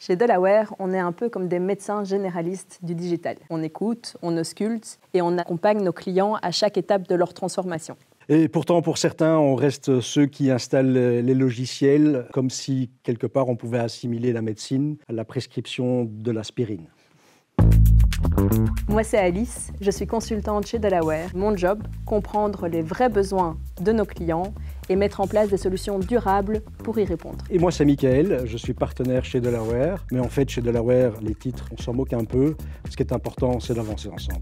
Chez Delaware, on est un peu comme des médecins généralistes du digital. On écoute, on ausculte et on accompagne nos clients à chaque étape de leur transformation. Et pourtant, pour certains, on reste ceux qui installent les logiciels, comme si, quelque part, on pouvait assimiler la médecine à la prescription de l'aspirine. Moi, c'est Alice, je suis consultante chez Delaware. Mon job, comprendre les vrais besoins de nos clients et mettre en place des solutions durables pour y répondre. Et moi, c'est Michael, je suis partenaire chez Delaware. Mais en fait, chez Delaware, les titres, on s'en moque un peu. Ce qui est important, c'est d'avancer ensemble.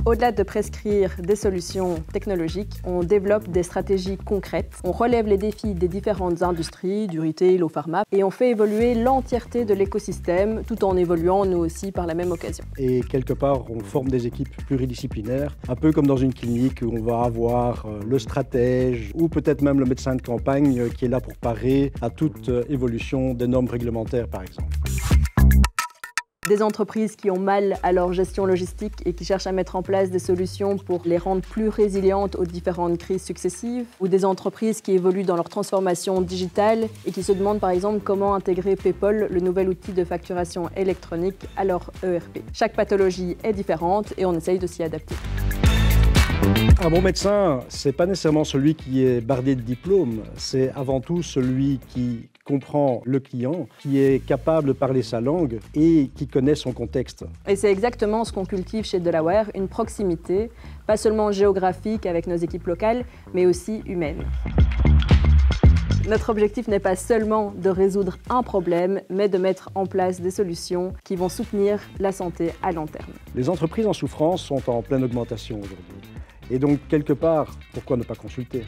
Au-delà de prescrire des solutions technologiques, on développe des stratégies concrètes. On relève les défis des différentes industries, du retail au pharma, et on fait évoluer l'entièreté de l'écosystème, tout en évoluant nous aussi par la même occasion. Et quelque part, on forme des équipes pluridisciplinaires, un peu comme dans une clinique où on va avoir le stratège ou peut-être même le médecin de campagne qui est là pour parer à toute évolution des normes réglementaires, par exemple. Des entreprises qui ont mal à leur gestion logistique et qui cherchent à mettre en place des solutions pour les rendre plus résilientes aux différentes crises successives, ou des entreprises qui évoluent dans leur transformation digitale et qui se demandent par exemple comment intégrer PayPal, le nouvel outil de facturation électronique, à leur ERP. Chaque pathologie est différente et on essaye de s'y adapter. Un bon médecin, c'est pas nécessairement celui qui est bardé de diplômes, c'est avant tout celui qui comprend le client, qui est capable de parler sa langue et qui connaît son contexte. Et c'est exactement ce qu'on cultive chez Delaware, une proximité, pas seulement géographique avec nos équipes locales, mais aussi humaine. Notre objectif n'est pas seulement de résoudre un problème, mais de mettre en place des solutions qui vont soutenir la santé à long terme. Les entreprises en souffrance sont en pleine augmentation aujourd'hui. Et donc, quelque part, pourquoi ne pas consulter ?